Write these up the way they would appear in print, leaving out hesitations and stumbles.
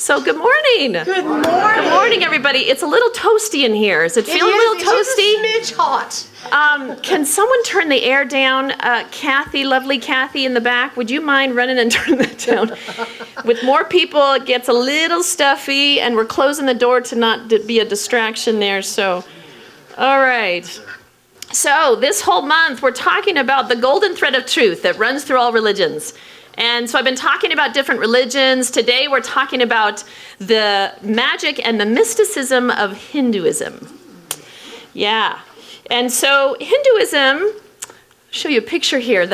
So good morning. Good morning. Good morning, everybody. It's a little toasty in here. Is it feeling a little toasty? It's a smidge hot. Can someone turn the air down? Kathy, lovely Kathy in the back, would you mind running and turning that down? With more people, it gets a little stuffy, and we're closing the door to not be a distraction there. So, all right. So this whole month, we're talking about the golden thread of truth that runs through all religions. And so I've been talking about different religions. Today we're talking about the magic and the mysticism of Hinduism. Yeah. And so Hinduism, I'll show you a picture here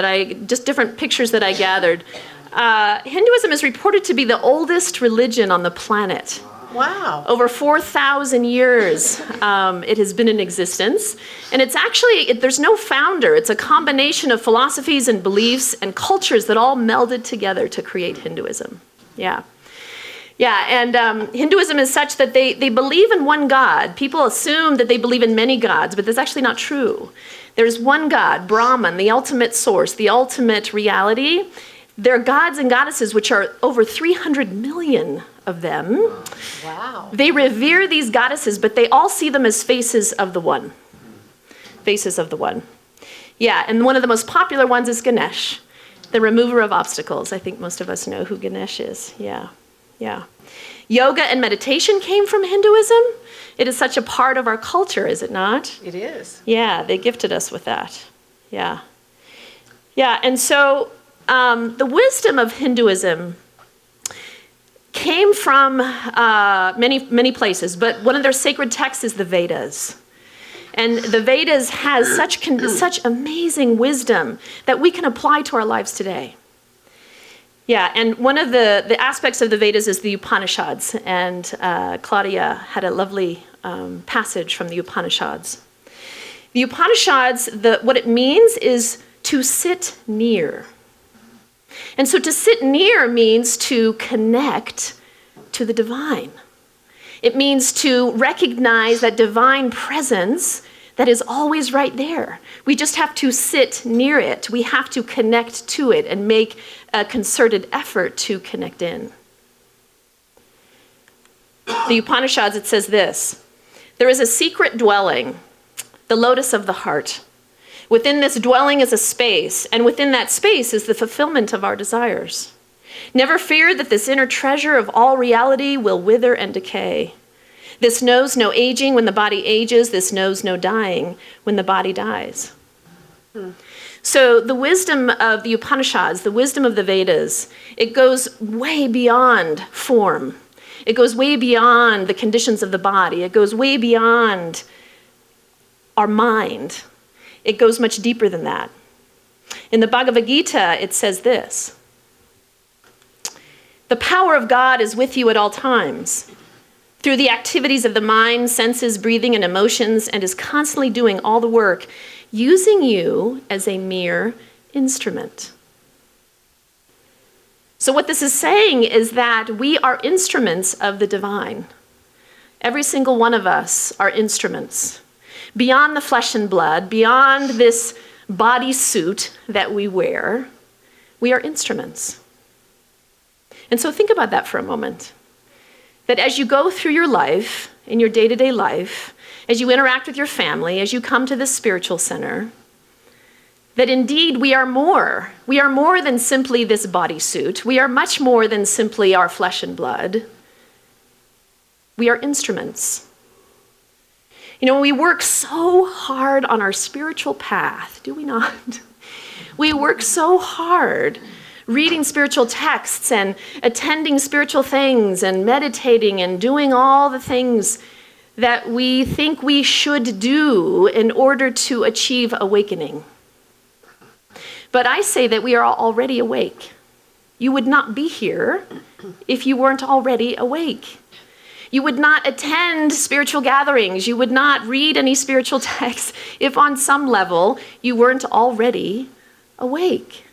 just different pictures that I gathered. Hinduism is reported to be the oldest religion on the planet. Wow. Over 4,000 years it has been in existence. And it's actually, there's no founder. It's a combination of philosophies and beliefs and cultures that all melded together to create Hinduism. Yeah. Yeah, and Hinduism is such that they believe in one God. People assume that they believe in many gods, but that's actually not true. There's one God, Brahman, the ultimate source, the ultimate reality. There are gods and goddesses, which are over 300 million of them. Wow. They revere these goddesses, but they all see them as faces of the one. Faces of the one. Yeah, and one of the most popular ones is Ganesh, the remover of obstacles. I think most of us know who Ganesh is. Yeah, yeah. Yoga and meditation came from Hinduism. It is such a part of our culture, is it not? It is. Yeah, they gifted us with that. Yeah. Yeah, and so the wisdom of Hinduism came from many places, but one of their sacred texts is the Vedas. And the Vedas has such amazing wisdom that we can apply to our lives today. Yeah, and one of the aspects of the Vedas is the Upanishads, and Claudia had a lovely passage from the Upanishads. The Upanishads, what it means is to sit near. And so to sit near means to connect to the divine. It means to recognize that divine presence that is always right there. We just have to sit near it. We have to connect to it and make a concerted effort to connect in. The Upanishads, it says this: there is a secret dwelling, the lotus of the heart. Within this dwelling is a space, and within that space is the fulfillment of our desires. Never fear that this inner treasure of all reality will wither and decay. This knows no aging when the body ages. This knows no dying when the body dies. So the wisdom of the Upanishads, the wisdom of the Vedas, it goes way beyond form. It goes way beyond the conditions of the body. It goes way beyond our mind. It goes much deeper than that. In the Bhagavad Gita, it says this: the power of God is with you at all times, through the activities of the mind, senses, breathing, and emotions, and is constantly doing all the work, using you as a mere instrument. So what this is saying is that we are instruments of the divine. Every single one of us are instruments. Beyond the flesh and blood, beyond this body suit that we wear, we are instruments. And so think about that for a moment. That as you go through your life, in your day-to-day life, as you interact with your family, as you come to this spiritual center, that indeed we are more. We are more than simply this bodysuit. We are much more than simply our flesh and blood. We are instruments. You know, we work so hard on our spiritual path, do we not? We work so hard reading spiritual texts and attending spiritual things and meditating and doing all the things that we think we should do in order to achieve awakening. But I say that we are already awake. You would not be here if you weren't already awake. You would not attend spiritual gatherings. You would not read any spiritual texts if on some level you weren't already awake.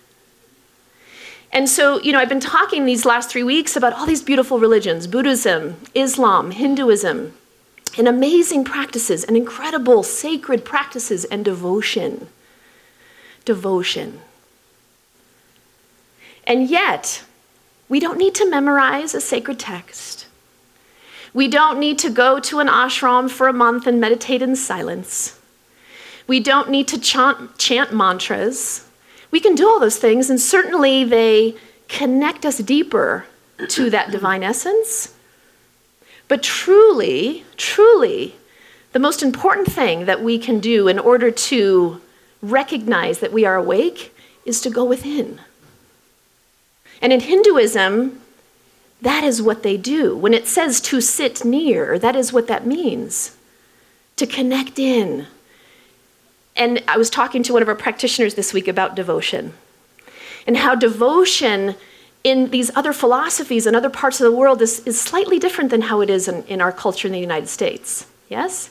And so, you know, I've been talking these last 3 weeks about all these beautiful religions: Buddhism, Islam, Hinduism, and amazing practices and incredible sacred practices and devotion. Devotion. And yet, We don't need to memorize a sacred text. We don't need to go to an ashram for a month and meditate in silence. We don't need to chant mantras. We can do all those things, and certainly they connect us deeper to that divine essence. But truly, truly, the most important thing that we can do in order to recognize that we are awake is to go within. And in Hinduism, that is what they do. When it says to sit near, that is what that means, to connect in. And I was talking to one of our practitioners this week about devotion, and how devotion in these other philosophies and other parts of the world is slightly different than how it is in our culture in the United States. Yes?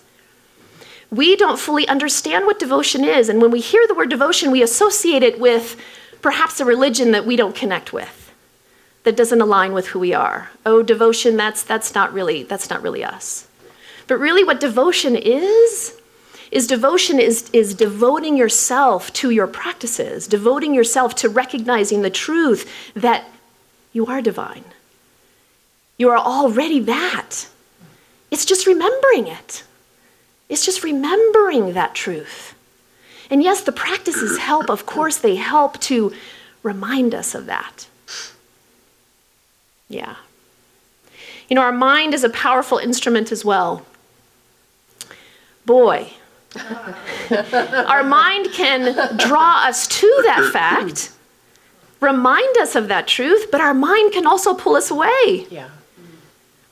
We don't fully understand what devotion is, and when we hear the word devotion, we associate it with perhaps a religion that we don't connect with, that doesn't align with who we are. Oh, devotion, that's not really us. But really what devotion is devotion is devoting yourself to your practices, devoting yourself to recognizing the truth that you are divine. You are already that. It's just remembering it. It's just remembering that truth. And yes, the practices help. Of course, they help to remind us of that. Yeah. You know, our mind is a powerful instrument as well. Boy, our mind can draw us to that fact, remind us of that truth, but our mind can also pull us away. Yeah.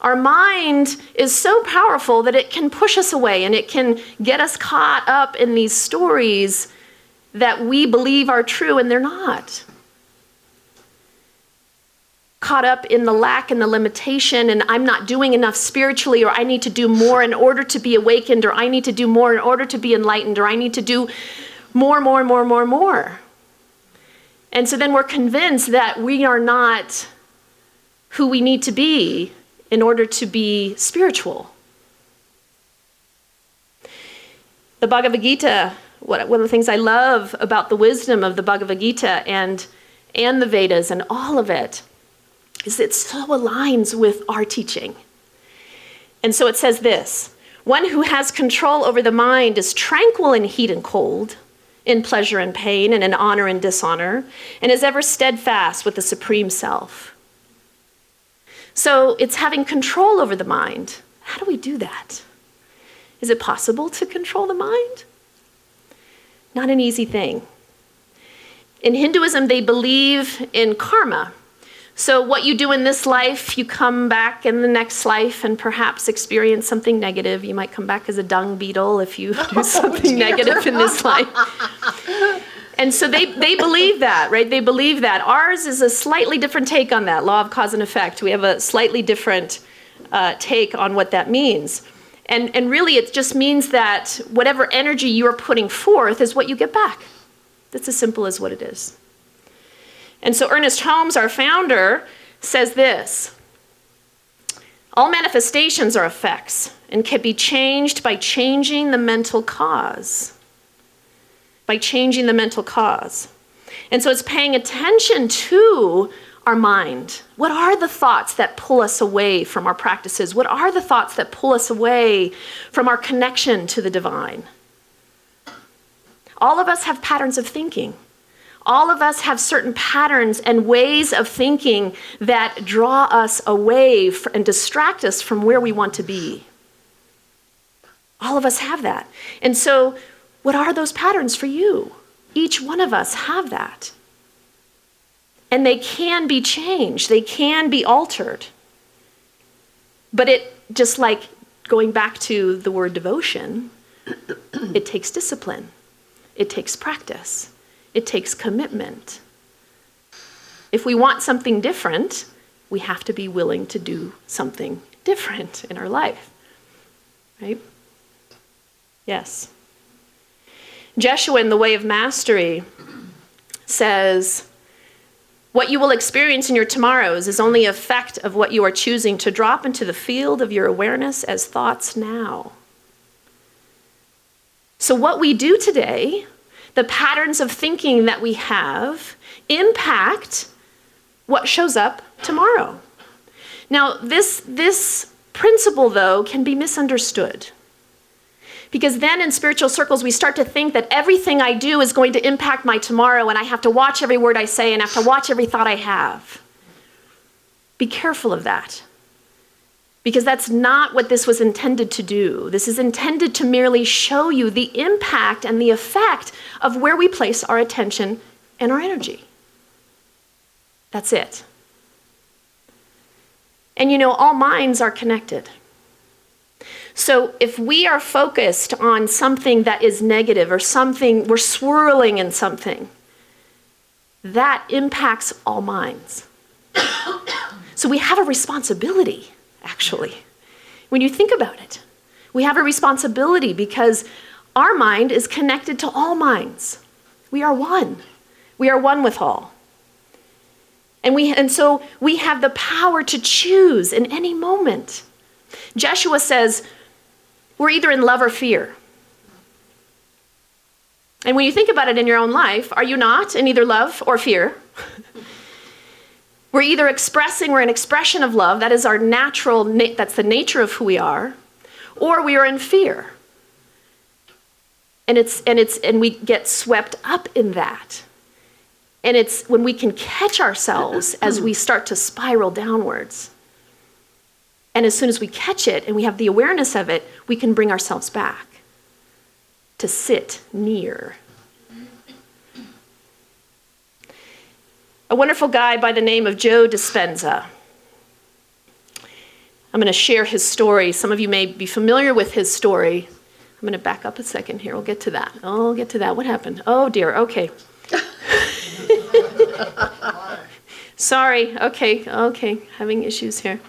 Our mind is so powerful that it can push us away, and it can get us caught up in these stories that we believe are true and they're not. Caught up in the lack and the limitation, and I'm not doing enough spiritually, or I need to do more in order to be awakened, or I need to do more in order to be enlightened, or I need to do more. And so then we're convinced that we are not who we need to be in order to be spiritual. The Bhagavad Gita, one of the things I love about the wisdom of the Bhagavad Gita and the Vedas and all of it is it so aligns with our teaching. And so it says this: one who has control over the mind is tranquil in heat and cold, in pleasure and pain, and in honor and dishonor, and is ever steadfast with the Supreme Self. So it's having control over the mind. How do we do that? Is it possible to control the mind? Not an easy thing. In Hinduism, they believe in karma. So what you do in this life, you come back in the next life and perhaps experience something negative. You might come back as a dung beetle if you do something negative in this life. And so they believe that, right? They believe that. Ours is a slightly different take on that, law of cause and effect. We have a slightly different take on what that means. And really it just means that whatever energy you're putting forth is what you get back. That's as simple as what it is. And so Ernest Holmes, our founder, says this: all manifestations are effects and can be changed by changing the mental cause. By changing the mental cause. And so it's paying attention to our mind. What are the thoughts that pull us away from our practices? What are the thoughts that pull us away from our connection to the divine? All of us have patterns of thinking. All of us have certain patterns and ways of thinking that draw us away and distract us from where we want to be. All of us have that. And so what are those patterns for you? Each one of us have that. And they can be changed. They can be altered. But it, just like going back to the word devotion, it takes discipline. It takes practice. It takes commitment. If we want something different, we have to be willing to do something different in our life. Right? Yes. Jeshua in The Way of Mastery says, what you will experience in your tomorrows is only an effect of what you are choosing to drop into the field of your awareness as thoughts now. So what we do today, the patterns of thinking that we have, impact what shows up tomorrow. Now, this principle, though, can be misunderstood. Because then in spiritual circles, we start to think that everything I do is going to impact my tomorrow, and I have to watch every word I say, and I have to watch every thought I have. Be careful of that. Because that's not what this was intended to do. This is intended to merely show you the impact and the effect of where we place our attention and our energy. That's it. And you know, all minds are connected. So if we are focused on something that is negative or something, we're swirling in something, that impacts all minds. So we have a responsibility, actually. When you think about it, we have a responsibility because our mind is connected to all minds. We are one. We are one with all. And so we have the power to choose in any moment. Joshua says, we're either in love or fear. And when you think about it in your own life, are you not in either love or fear? We're either we're an expression of love, that is our natural, that's the nature of who we are, or we are in fear. And we get swept up in that. And it's when we can catch ourselves as we start to spiral downwards. And as soon as we catch it and we have the awareness of it, we can bring ourselves back to sit near. A wonderful guy by the name of JoeDispenza. I'm going to share his story. Some of you may be familiar with his story. I'm going to back up a second here. We'll get to that. I'll get to that. What happened? Oh, dear. Okay. Sorry. Okay. Having issues here.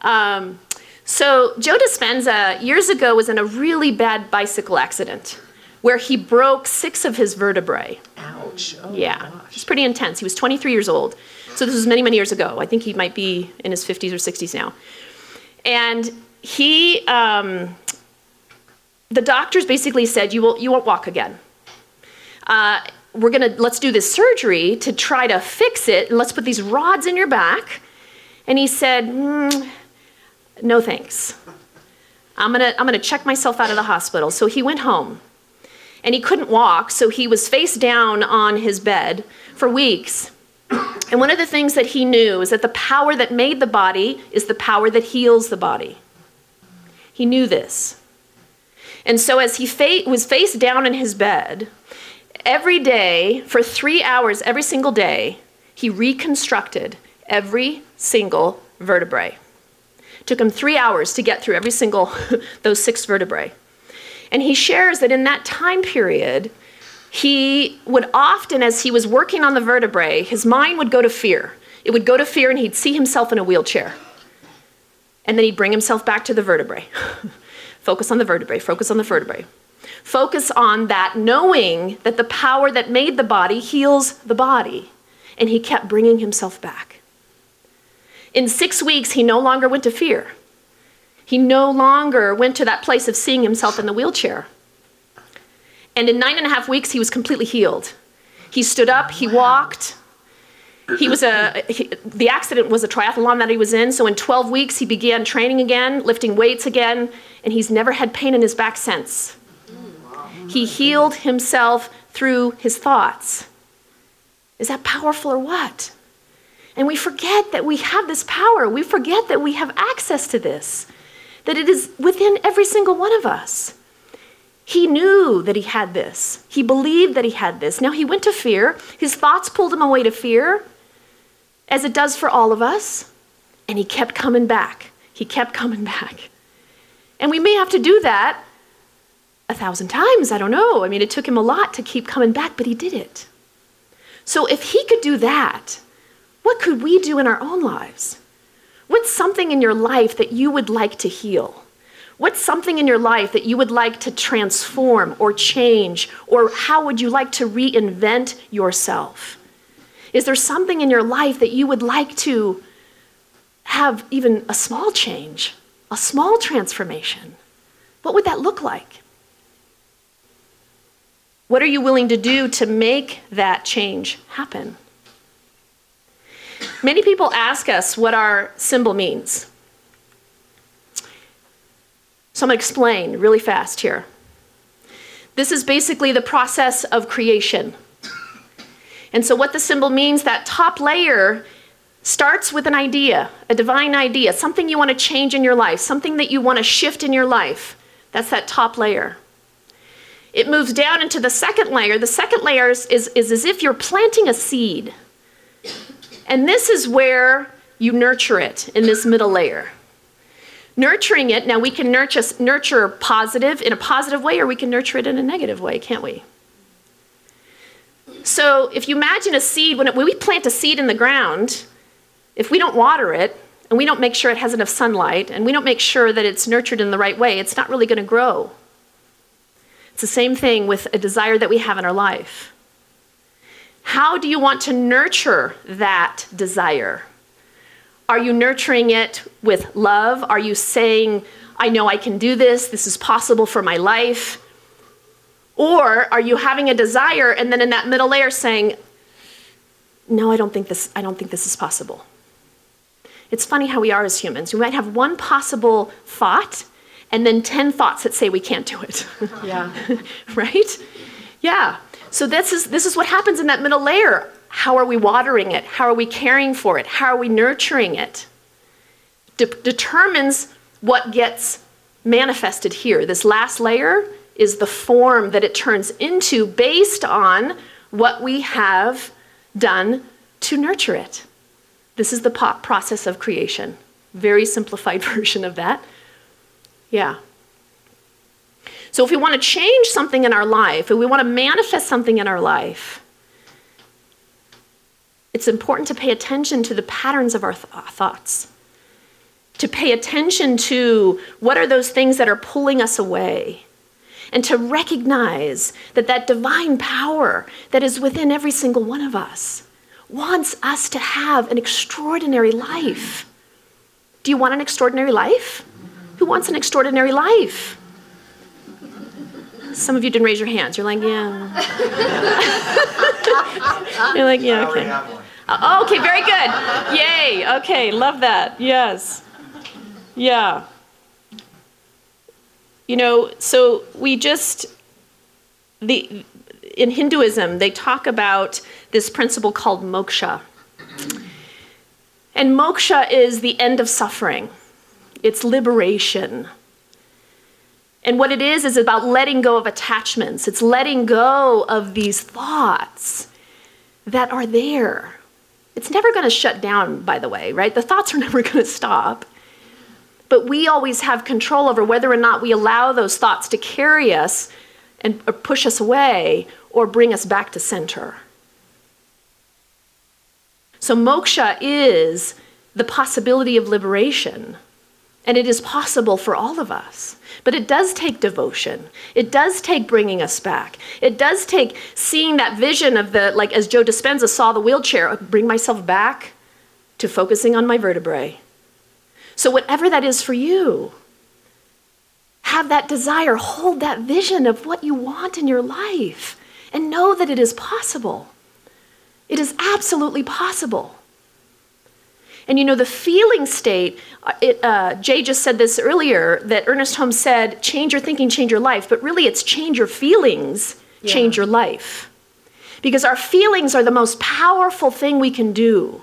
So JoeDispenza years ago was in a really bad bicycle accident where he broke 6 of his vertebrae. Ouch. Oh, yeah, it's pretty intense. He was 23 years old. So this was many, many years ago. I think he might be in his 50s or 60s now. And the doctors basically said, you won't walk again. Let's do this surgery to try to fix it, and let's put these rods in your back. And he said, no thanks. I'm gonna check myself out of the hospital. So he went home. And he couldn't walk, so he was face down on his bed for weeks. And one of the things that he knew is that the power that made the body is the power that heals the body. He knew this. And so as he was face down in his bed, every day, for 3 hours every single day, he reconstructed every single vertebrae. It took him 3 hours to get through every single, those 6 vertebrae. And he shares that in that time period, he would often, as he was working on the vertebrae, his mind would go to fear. It would go to fear and he'd see himself in a wheelchair. And then he'd bring himself back to the vertebrae. Focus on the vertebrae, focus on the vertebrae. Focus on that, knowing that the power that made the body heals the body. And he kept bringing himself back. In 6 weeks, he no longer went to fear. He no longer went to that place of seeing himself in the wheelchair. And in 9.5 weeks, he was completely healed. He stood up, he walked. The accident was a triathlon that he was in, so in 12 weeks, he began training again, lifting weights again, and he's never had pain in his back since. He healed himself through his thoughts. Is that powerful or what? And we forget that we have this power. We forget that we have access to this, that it is within every single one of us. He knew that he had this. He believed that he had this. Now he went to fear. His thoughts pulled him away to fear, as it does for all of us. And he kept coming back. He kept coming back. And we may have to do that 1,000 times. I don't know. I mean, it took him a lot to keep coming back, but he did it. So if he could do that, what could we do in our own lives? What's something in your life that you would like to heal? What's something in your life that you would like to transform or change? Or how would you like to reinvent yourself? Is there something in your life that you would like to have even a small change, a small transformation? What would that look like? What are you willing to do to make that change happen? Many people ask us what our symbol means. So I'm going to explain really fast here. This is basically the process of creation. And so what the symbol means, that top layer starts with an idea, a divine idea, something you want to change in your life, something that you want to shift in your life. That's that top layer. It moves down into the second layer. The second layer is as if you're planting a seed. And this is where you nurture it in this middle layer. Nurturing it, now we can nurture positive in a positive way, or we can nurture it in a negative way, can't we? So if you imagine a seed, when we plant a seed in the ground, if we don't water it, and we don't make sure it has enough sunlight, and we don't make sure that it's nurtured in the right way, it's not really going to grow. It's the same thing with a desire that we have in our life. How do you want to nurture that desire? Are you nurturing it with love? Are you saying, I know I can do this, this is possible for my life? Or are you having a desire and then in that middle layer saying, no, I don't think this is possible. It's funny how we are as humans. We might have one possible thought and then 10 thoughts that say we can't do it. Yeah. Right? Yeah. So this is what happens in that middle layer. How are we watering it? How are we caring for it? How are we nurturing it? Determines what gets manifested here. This last layer is the form that it turns into based on what we have done to nurture it. This is the process of creation. Very simplified version of that. Yeah. So if we want to change something in our life, if we want to manifest something in our life, it's important to pay attention to the patterns of our thoughts, to pay attention to what are those things that are pulling us away, and to recognize that that divine power that is within every single one of us wants us to have an extraordinary life. Do you want an extraordinary life? Who wants an extraordinary life? Some of you didn't raise your hands. You're like, yeah. You're like, yeah, okay. Okay, very good. Yay. Okay, love that. Yes. Yeah. You know, so in Hinduism, they talk about this principle called Moksha. And Moksha is the end of suffering. It's liberation. And what it is about letting go of attachments. It's letting go of these thoughts that are there. It's never going to shut down, by the way, right? The thoughts are never going to stop. But we always have control over whether or not we allow those thoughts to carry us or push us away or bring us back to center. So moksha is the possibility of liberation. And it is possible for all of us. But it does take devotion. It does take bringing us back. It does take seeing that vision of like as JoeDispenza saw the wheelchair, bring myself back to focusing on my vertebrae. So whatever that is for you, have that desire, hold that vision of what you want in your life, and know that it is possible. It is absolutely possible. And you know, the feeling state, Jay just said this earlier, that Ernest Holmes said, change your thinking, change your life. But really it's change your feelings, change your life. Because our feelings are the most powerful thing we can do.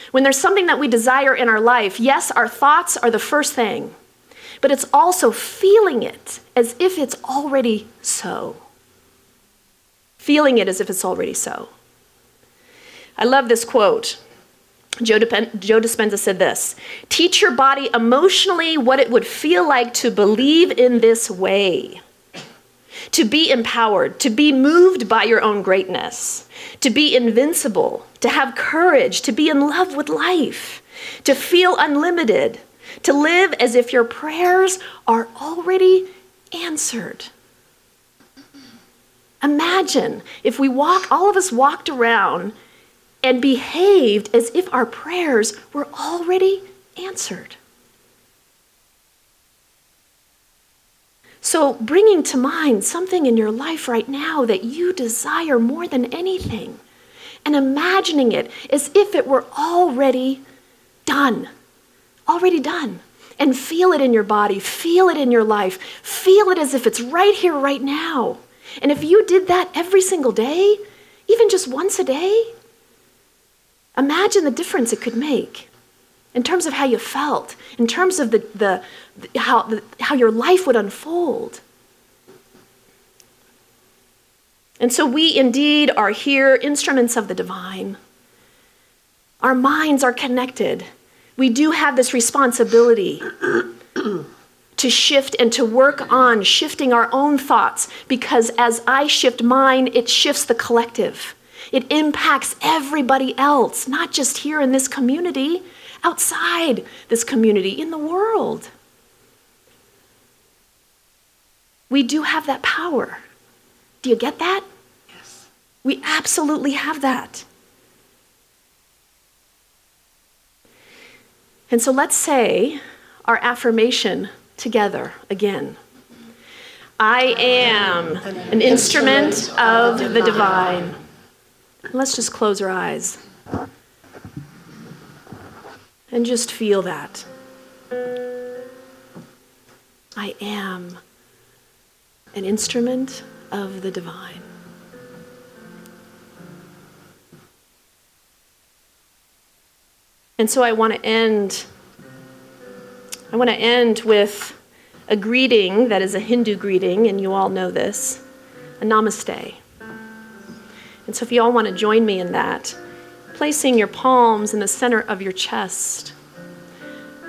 When there's something that we desire in our life, yes, our thoughts are the first thing. But it's also feeling it as if it's already so. Feeling it as if it's already so. I love this quote. JoeDispenza said this: teach your body emotionally what it would feel like to believe in this way, to be empowered, to be moved by your own greatness, to be invincible, to have courage, to be in love with life, to feel unlimited, to live as if your prayers are already answered. Imagine if all of us walked around and behaved as if our prayers were already answered. So bringing to mind something in your life right now that you desire more than anything, and imagining it as if it were already done. Already done. And feel it in your body, feel it in your life, feel it as if it's right here, right now. And if you did that every single day, even just once a day, imagine the difference it could make in terms of how you felt, in terms of how your life would unfold. And so we indeed are here, instruments of the divine. Our minds are connected. We do have this responsibility to shift and to work on shifting our own thoughts, because as I shift mine, it shifts the collective. It impacts everybody else, not just here in this community, outside this community, in the world. We do have that power. Do you get that? Yes. We absolutely have that. And so let's say our affirmation together again. I am an instrument of the divine. Let's just close our eyes and just feel that. I am an instrument of the divine. And so I want to end with a greeting that is a Hindu greeting, and you all know this, a Namaste. And so if you all want to join me in that, placing your palms in the center of your chest.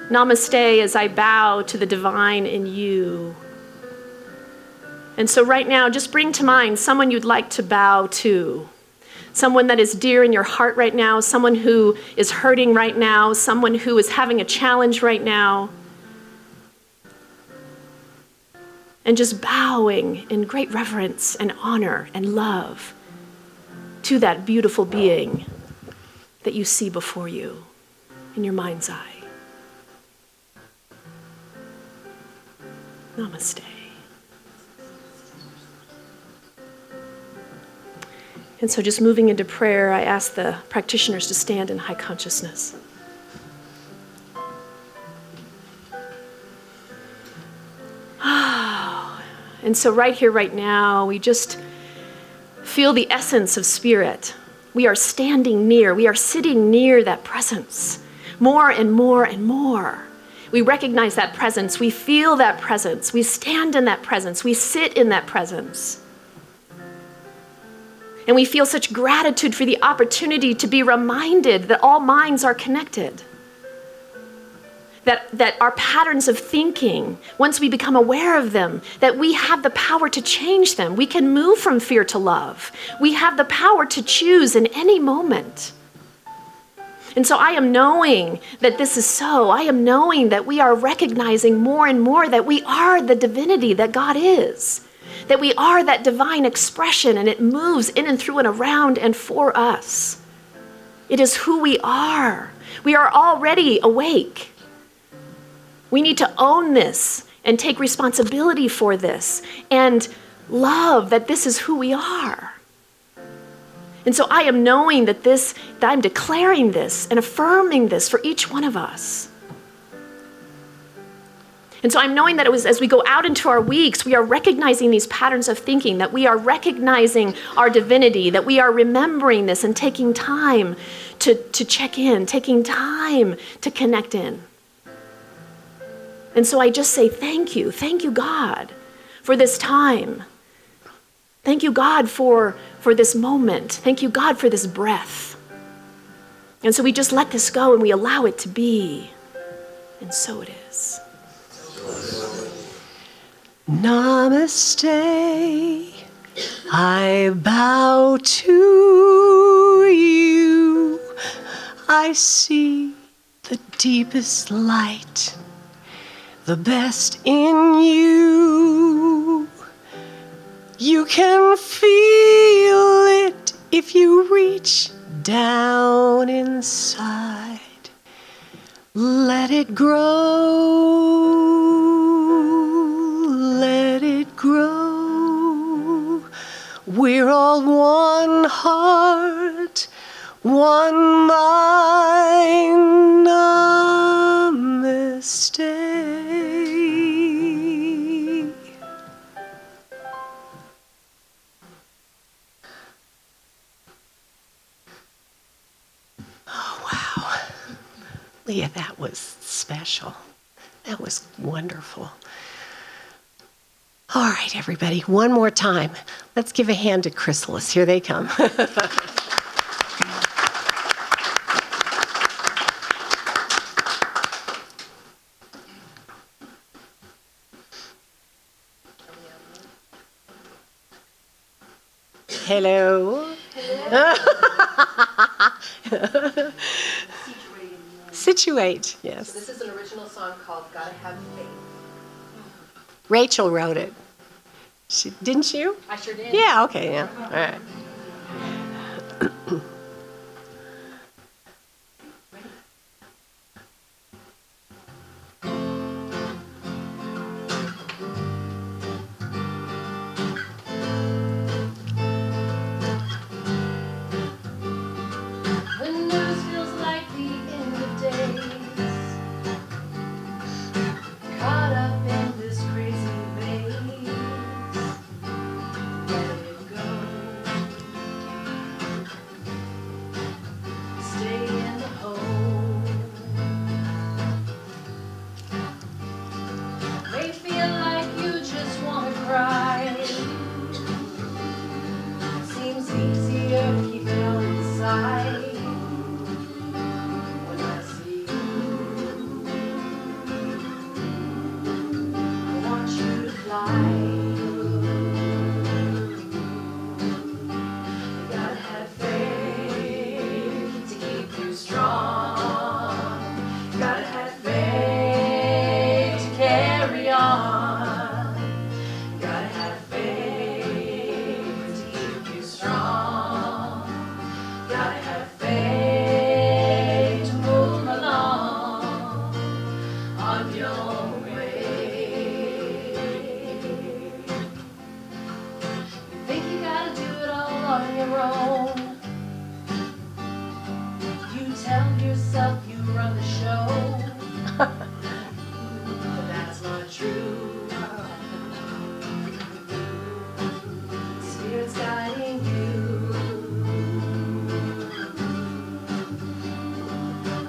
Namaste as I bow to the divine in you. And so right now, just bring to mind someone you'd like to bow to. Someone that is dear in your heart right now, someone who is hurting right now, someone who is having a challenge right now. And just bowing in great reverence and honor and love to that beautiful being that you see before you in your mind's eye. Namaste. And so just moving into prayer, I ask the practitioners to stand in high consciousness. And so right here, right now, we just feel the essence of spirit. We are standing near, we are sitting near that presence, more and more and more. We recognize that presence, we feel that presence, we stand in that presence, we sit in that presence. And we feel such gratitude for the opportunity to be reminded that all minds are connected. That our patterns of thinking, once we become aware of them, that we have the power to change them. We can move from fear to love. We have the power to choose in any moment. And so I am knowing that this is so. I am knowing that we are recognizing more and more that we are the divinity that God is. That we are that divine expression, and it moves in and through and around and for us. It is who we are. We are already awake. We need to own this and take responsibility for this and love that this is who we are. And so I am knowing that I'm declaring this and affirming this for each one of us. And so I'm knowing that as we go out into our weeks, we are recognizing these patterns of thinking, that we are recognizing our divinity, that we are remembering this and taking time to check in, taking time to connect in. And so I just say thank you God, for this time. Thank you, God, for this moment. Thank you, God, for this breath. And so we just let this go and we allow it to be. And so it is. Namaste, I bow to you. I see the deepest light, the best in you. You can feel it if you reach down inside. Let it grow, let it grow. We're all one heart, one mind, Namaste. Oh, wow. Leah, that was special. That was wonderful. All right, everybody, one more time. Let's give a hand to Chrysalis. Here they come. Hello. Situate, yes. This is an original song called Gotta Have Faith. Rachel wrote it. Didn't you? I sure did. Yeah, okay, yeah. All right. When news feels like the end of days, caught up in this crazy maze, let it go. Stay in the hole. May feel like you just wanna cry. Seems easier to keep it all inside. When I see you, I want you to fly. You gotta have faith to keep you strong. You gotta have faith to carry on. You gotta have faith to keep you strong. Gotta have faith to move along on your way. You think you gotta do it all on your own. You tell yourself you run the show, but that's not true. Spirit's guiding you.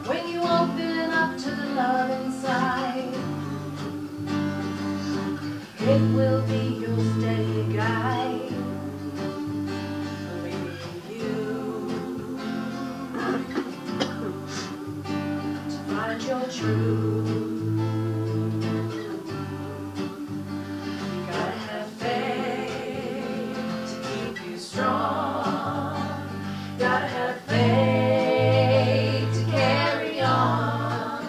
When you open up to the love inside, it will be your steady guide, leading you to find your truth. You gotta have faith to keep you strong. Gotta have faith to carry on.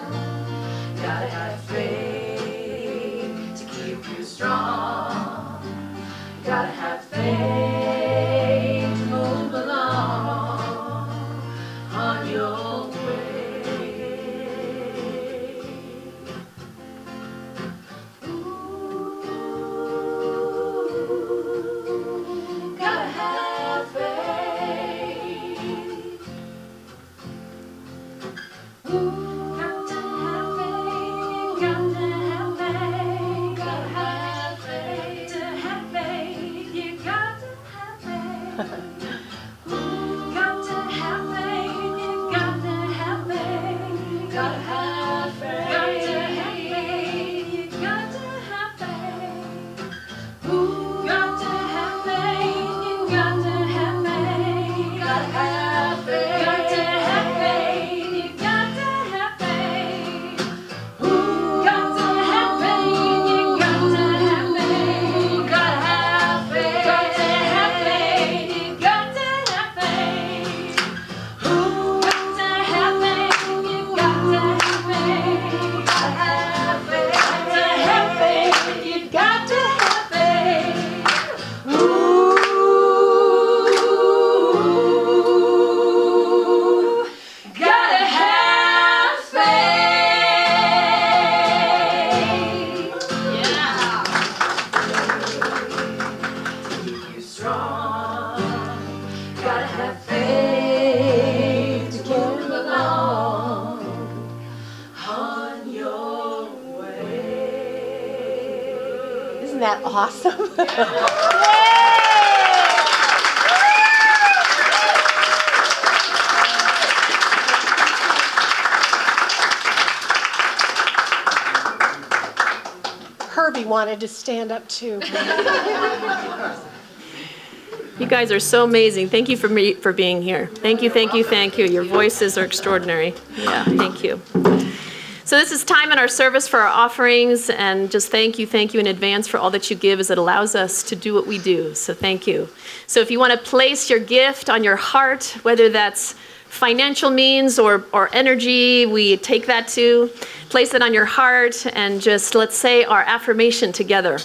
Gotta have faith to keep you strong. Gotta have Isn't that awesome? Herbie wanted to stand up too. You guys are so amazing. Thank you for being here. Thank you, thank you, thank you. Your voices are extraordinary. Yeah, thank you. So this is time in our service for our offerings, and just thank you in advance for all that you give, as it allows us to do what we do. So thank you. So if you want to place your gift on your heart, whether that's financial means or energy, we take that too. Place it on your heart and just let's say our affirmation together.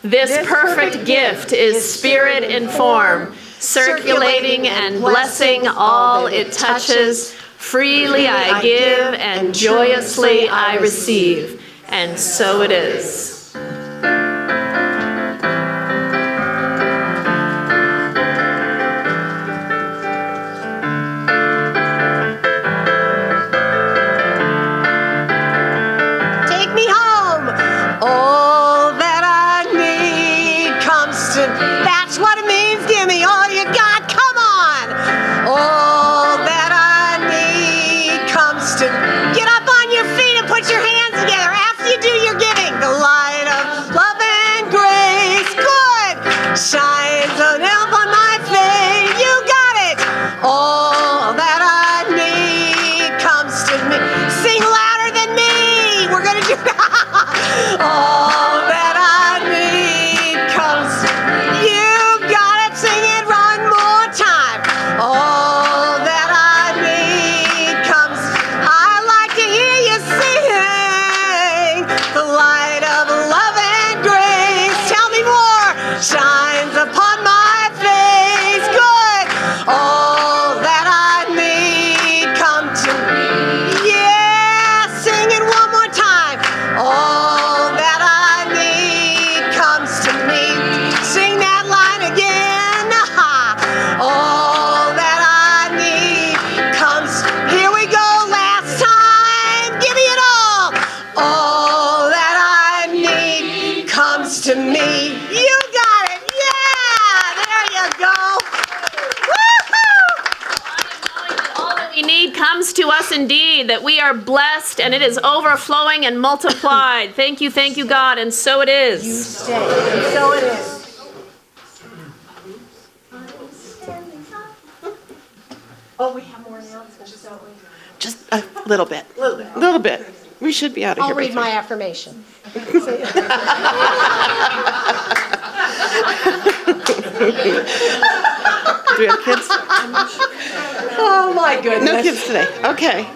This perfect gift is spirit in form, circulating and blessing all it touches. Freely I give and joyously I receive. And so it is. Take me home. All that I need comes to. That's what it means. Give me all you got. Come on. All that I need comes to. Get up on your feet and put your hands together after you do your giving. The light of love and grace, good, shines on my face. You got it. All that I need comes to me. Sing louder than me. We're gonna do. All that I need comes. You got it. Sing it one more time. All that I need comes. I like to hear you sing. The light of love and grace. Tell me more. Shines upon my face. Good. All that I need come to me. Yeah. Sing it one more time. All that I need comes to me. Sing that line again. All that I need comes. Here we go. Last time. Give me it all. All that I need comes to me. You got it. Yeah. There you go. Woohoo! All that we need comes to us indeed, that we are blessed and it is overflowing and multiplied. Thank you, God, and so it is. Stay. And so it is. Oh, we have more announcements, don't we? Just a little bit. Little bit. We should be out of I'll here. by read my three. affirmation. Do we have kids? Oh my goodness. No kids today. Okay.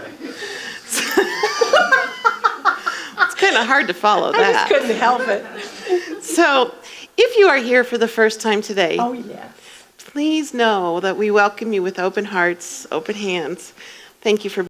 It's kind of hard to follow I just that. couldn't help it. So, if you are here for the first time today, Oh yes. please know that we welcome you with open hearts, open hands. Thank you for